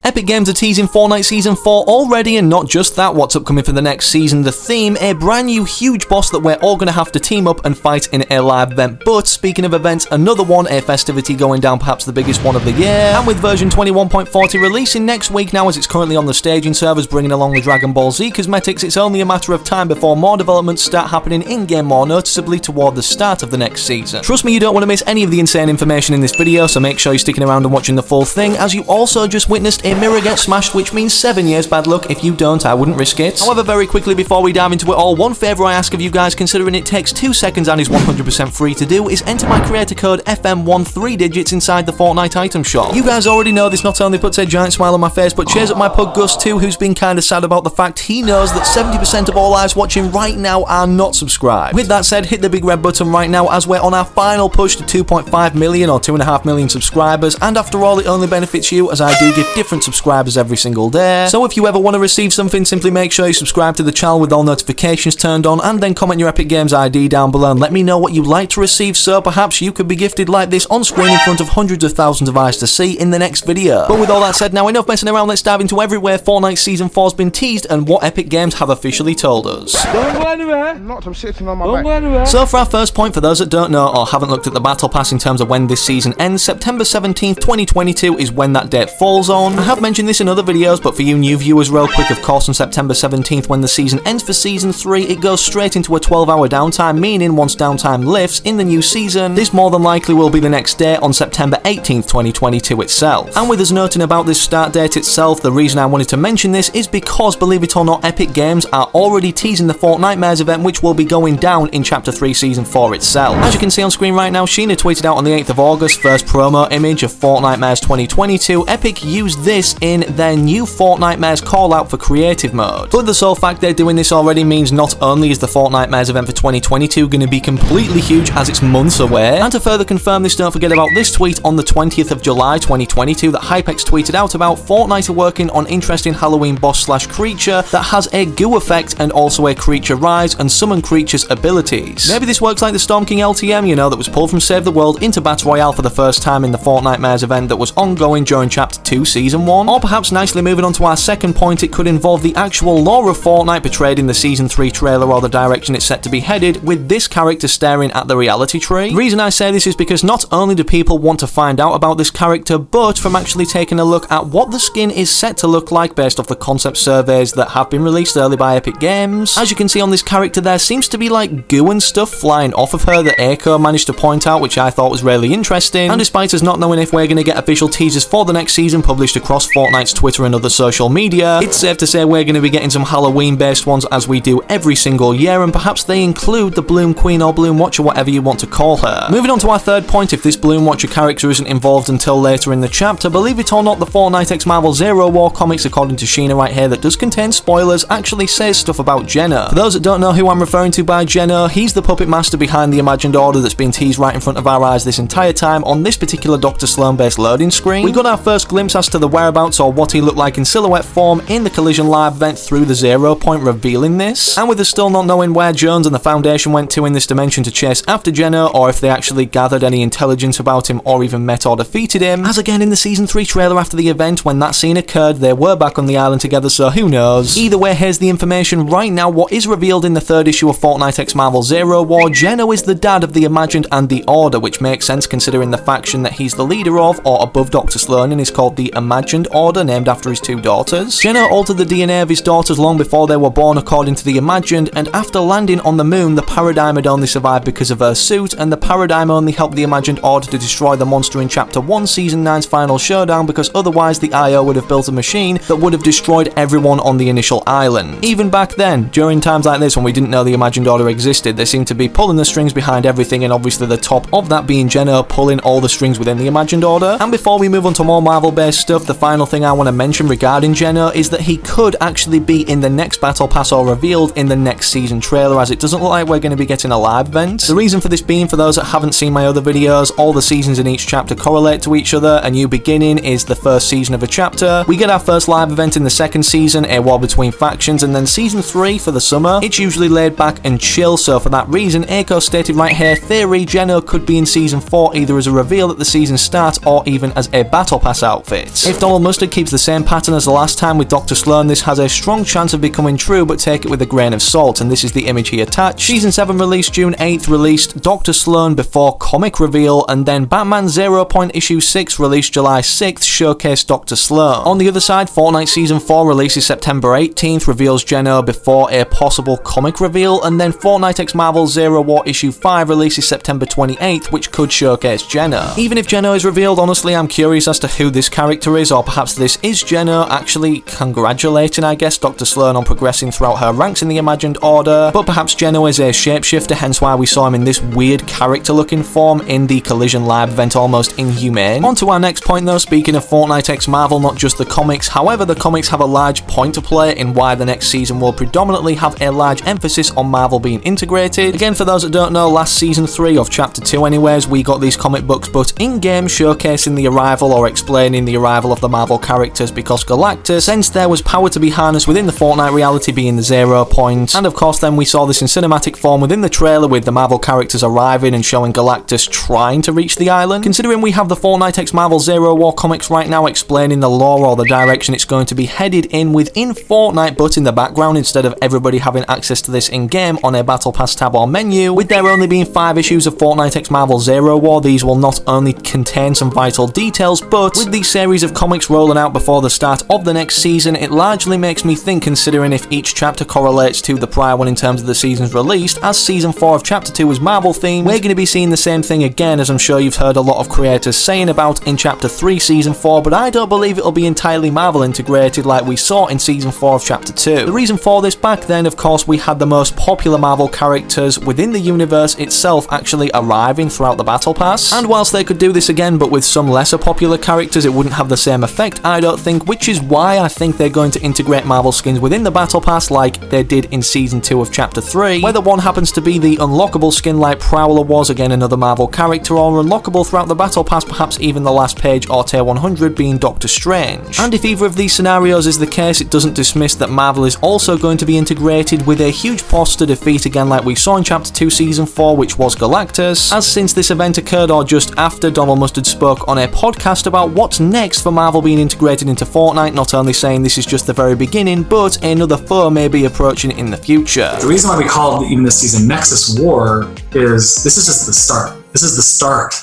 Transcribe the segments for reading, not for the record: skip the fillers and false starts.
Epic Games are teasing Fortnite Season 4 already, and not just that, what's upcoming for the next season, the theme, a brand new huge boss that we're all going to have to team up and fight in a live event. But speaking of events, another one, a festivity going down, perhaps the biggest one of the year, and with version 21.40 releasing next week now as it's currently on the staging servers bringing along the Dragon Ball Z cosmetics, it's only a matter of time before more developments start happening in-game more noticeably toward the start of the next season. Trust me, you don't want to miss any of the insane information in this video, so make sure you're sticking around and watching the full thing, as you also just witnessed a mirror get smashed, which means 7 years bad luck. If you don't, I wouldn't risk it. However, very quickly before we dive into it all, one favour I ask of you guys, considering it takes 2 seconds and is 100% free to do, is enter my creator code FM1 3 digits inside the Fortnite item shop. You guys already know this not only puts a giant smile on my face, but cheers up my pug Gus too, who's been kinda sad about the fact he knows that 70% of all eyes watching right now are not subscribed. With that said, hit the big red button right now as we're on our final push to 2.5 million or 2.5 million subscribers, and after all, it only benefits you as I do give different subscribers every single day. So if you ever want to receive something, simply make sure you subscribe to the channel with all notifications turned on, and then comment your Epic Games ID down below and let me know what you'd like to receive, so perhaps you could be gifted like this on screen in front of hundreds of thousands of eyes to see in the next video. But with all that said, now enough messing around, let's dive into everywhere Fortnite Season 4's been teased and what Epic Games have officially told us. Don't go anywhere. I'm not, I'm sitting on my back. Go anywhere. So for our first point, for those that don't know or haven't looked at the battle pass in terms of when this season ends, September 17th, 2022 is when that date falls on. I have mentioned this in other videos, but for you new viewers real quick, of course, on September 17th when the season ends for Season 3, it goes straight into a 12-hour downtime, meaning once downtime lifts in the new season, this more than likely will be the next day on September 18th, 2022 itself. And with us noting about this start date itself, the reason I wanted to mention this is because, believe it or not, Epic Games are already teasing the Fortnitemares event, which will be going down in Chapter 3 Season 4 itself. As you can see on screen right now, Sheena tweeted out on the 8th of August, first promo image of Fortnitemares 2022. Epic used this in their new Fortnitemares call out for creative mode. But the sole fact they're doing this already means not only is the Fortnitemares event for 2022 going to be completely huge as it's months away, and to further confirm this, don't forget about this tweet on the 20th of July 2022 that Hypex tweeted out about Fortnite are working on interesting Halloween boss slash creature that has a goo effect and also a creature rise and summon creatures abilities. Maybe this works like the Storm King LTM, you know, that was pulled from Save the World into Battle Royale for the first time in the Fortnitemares event that was ongoing during Chapter 2 Season 1. Or perhaps nicely moving on to our second point, it could involve the actual lore of Fortnite portrayed in the Season 3 trailer or the direction it's set to be headed, with this character staring at the reality tree. The reason I say this is because not only do people want to find out about this character, but from actually taking a look at what the skin is set to look like based off the concept surveys that have been released early by Epic Games. As you can see on this character, there seems to be like goo and stuff flying off of her that Echo managed to point out, which I thought was really interesting. And despite us not knowing if we're going to get official teasers for the next season published across Fortnite's Twitter and other social media, it's safe to say we're going to be getting some Halloween based ones as we do every single year, and perhaps they include the Bloom Queen or Bloom Watcher, whatever you want to call her. Moving on to our third point, if this Bloom Watcher character isn't involved until later in the chapter, believe it or not, the Fortnite X Marvel Zero War comics, according to Sheena right here, that does contain spoilers, actually says stuff about Jenna. For those that don't know who I'm referring to by Jenna, he's the puppet master behind the Imagined Order that's been teased right in front of our eyes this entire time on this particular Dr. Sloan based loading screen. We got our first glimpse as to the whereabouts or what he looked like in silhouette form in the Collision Live event through the 0 point revealing this, and with us still not knowing where Jones and the Foundation went to in this dimension to chase after Jenna, or if they actually gathered any intelligence about him or even met or defeated him, as again in the Season 3 trailer after the event when that scene occurred, they were back on the island together, so who knows. Either way, here's the information right now. What is revealed in the third issue of Fortnite X Marvel Zero War, Jenna is the dad of the Imagined and the Order, which makes sense considering the faction that he's the leader of, or above Dr. Sloan, and is called the Imagined Order, named after his 2 daughters. Jenna altered the DNA of his daughters long before they were born according to the Imagined, and after landing on the moon, the Paradigm had only survived because of her suit, and the Paradigm only helped the Imagined Order to destroy the monster in Chapter 1 Season 9's final showdown, because otherwise the IO would have built a machine that would have destroyed everyone on the initial island. Even back then, during times like this when we didn't know the Imagined Order existed, they seemed to be pulling the strings behind everything, and obviously the top of that being Jenna pulling all the strings within the Imagined Order. And before we move on to more Marvel based stuff, the final thing I want to mention regarding Jenna is that he could actually be in the next Battle Pass or revealed in the next season trailer, as it doesn't look like we're going to be getting a live event. The reason for this being, for those that haven't seen my other videos, all the seasons in each chapter correlate to each other. A new beginning is the first season of a chapter. We get our first live event in the second season, a war between factions, and then Season 3 for the summer. It's usually laid back and chill, so for that reason, Aiko stated right here, theory, Jenna could be in Season 4 either as a reveal at the season start or even as a Battle Pass outfit. If Donald Mustard keeps the same pattern as the last time with Dr. Sloan, this has a strong chance of becoming true, but take it with a grain of salt, and this is the image he attached. Season 7 released June 8th, released Dr. Sloan before comic reveal, and then Batman 0. Issue 6 released July 6th, showcased Dr. Sloan. On the other side, Fortnite Season 4 releases September 18th, reveals Geno before a possible comic reveal, and then Fortnite X Marvel 0 War Issue 5 releases September 28th, which could showcase Geno. Even if Geno is revealed, honestly, I'm curious as to who this character is, or perhaps this is Geno actually congratulating, I guess, Dr. Sloan on progressing throughout her ranks in the imagined order, but perhaps Geno is a shapeshifter, hence why we saw him in this weird character-looking form in the Collision Lab event, almost inhumane. On to our next point though, speaking of Fortnite X Marvel, not just the comics, however, the comics have a large point to play in why the next season will predominantly have a large emphasis on Marvel being integrated. Again, for those that don't know, last season 3 of Chapter 2 anyways, we got these comic books, but in-game showcasing the arrival or explaining the arrival of the Marvel characters, because Galactus sensed there was power to be harnessed within the Fortnite reality, being the 0 point, and of course then we saw this in cinematic form within the trailer with the Marvel characters arriving and showing Galactus trying to reach the island. Considering we have the Fortnite X Marvel 0 War comics right now explaining the lore or the direction it's going to be headed in within Fortnite, but in the background instead of everybody having access to this in-game on a Battle Pass tab or menu, with there only being 5 issues of Fortnite X Marvel 0 War, these will not only contain some vital details, but with these series of comics rolling out before the start of the next season, it largely makes me think, considering if each chapter correlates to the prior one in terms of the seasons released, as Season 4 of Chapter 2 is Marvel themed, we're going to be seeing the same thing again, as I'm sure you've heard a lot of creators saying about in Chapter 3 Season 4, but I don't believe it'll be entirely Marvel integrated like we saw in Season 4 of Chapter 2. The reason for this, back then of course we had the most popular Marvel characters within the universe itself actually arriving throughout the Battle Pass, and whilst they could do this again but with some lesser popular characters, it wouldn't have the same effect, I don't think, which is why I think they're going to integrate Marvel skins within the Battle Pass like they did in Season 2 of Chapter 3, whether one happens to be the unlockable skin like Prowler was, again another Marvel character, or unlockable throughout the Battle Pass, perhaps even the last page or tier 100 being Doctor Strange. And if either of these scenarios is the case, it doesn't dismiss that Marvel is also going to be integrated with a huge boss to defeat again like we saw in Chapter 2 Season 4, which was Galactus, as since this event occurred or just after, Donald Mustard spoke on a podcast about what's next for Marvel being integrated into Fortnite, not only saying this is just the very beginning, but another foe may be approaching in the future. The reason why we called even this season Nexus War is this is just the start. This is the start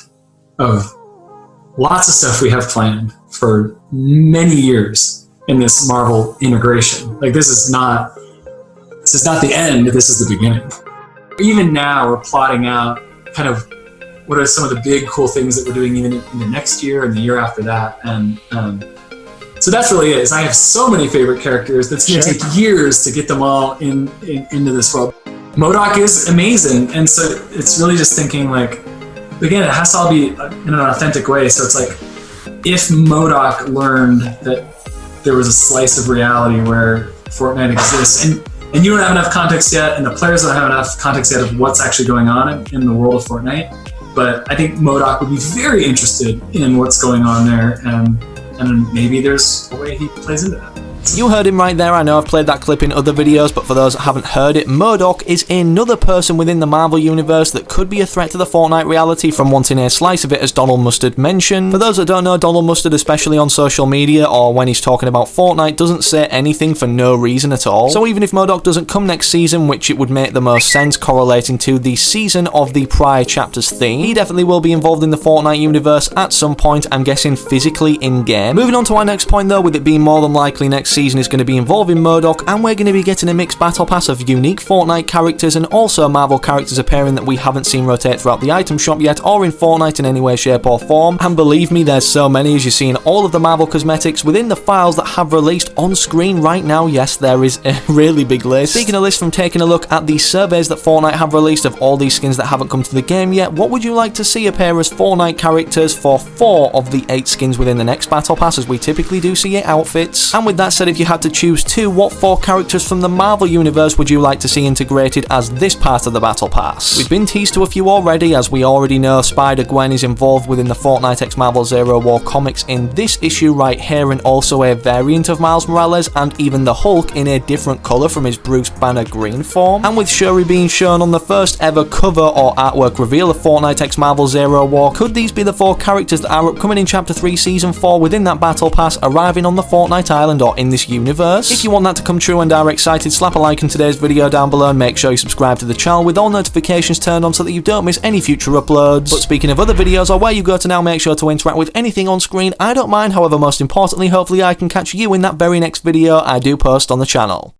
of lots of stuff we have planned for many years in this Marvel integration. Like this is not the end, this is the beginning. Even now we're plotting out kind of what are some of the big cool things that we're doing even in the next year and the year after that. And so that's really it. I have so many favorite characters that's going to take years to get them all into this world. MODOK is amazing, and so it's really just thinking like, again, it has to all be in an authentic way. So it's like, if MODOK learned that there was a slice of reality where Fortnite exists, and you don't have enough context yet, and the players don't have enough context yet of what's actually going on in the world of Fortnite, but I think MODOK would be very interested in what's going on there, and maybe there's a way he plays into that. You heard him right there. I know I've played that clip in other videos, but for those that haven't heard it, MODOK is another person within the Marvel universe that could be a threat to the Fortnite reality from wanting a slice of it, as Donald Mustard mentioned. For those that don't know, Donald Mustard, especially on social media or when he's talking about Fortnite, doesn't say anything for no reason at all. So even if MODOK doesn't come next season, which it would make the most sense correlating to the season of the prior chapter's theme, he definitely will be involved in the Fortnite universe at some point, I'm guessing physically in-game. Moving on to our next point though, with it being more than likely next season is going to be involving MODOK, and we're going to be getting a mixed battle pass of unique Fortnite characters and also Marvel characters appearing that we haven't seen rotate throughout the item shop yet or in Fortnite in any way, shape or form. And believe me, there's so many, as you're seeing all of the Marvel cosmetics within the files that have released on screen right now. Yes, there is a really big list. Speaking of lists, from taking a look at the surveys that Fortnite have released of all these skins that haven't come to the game yet, what would you like to see appear as Fortnite characters for 4 of the 8 skins within the next battle pass, as we typically do see 8 outfits? And with that said, said, if you had to choose two, what 4 characters from the Marvel universe would you like to see integrated as this part of the Battle Pass? We've been teased to a few already, as we already know Spider-Gwen is involved within the Fortnite X Marvel Zero War comics in this issue right here, and also a variant of Miles Morales, and even the Hulk in a different colour from his Bruce Banner green form. And with Shuri being shown on the first ever cover or artwork reveal of Fortnite X Marvel Zero War, could these be the 4 characters that are upcoming in Chapter 3 Season 4 within that Battle Pass, arriving on the Fortnite Island or in this universe? If you want that to come true and are excited, slap a like in today's video down below and make sure you subscribe to the channel with all notifications turned on so that you don't miss any future uploads. But speaking of other videos or where you go to now, make sure to interact with anything on screen. I don't mind, however most importantly, hopefully I can catch you in that very next video I do post on the channel.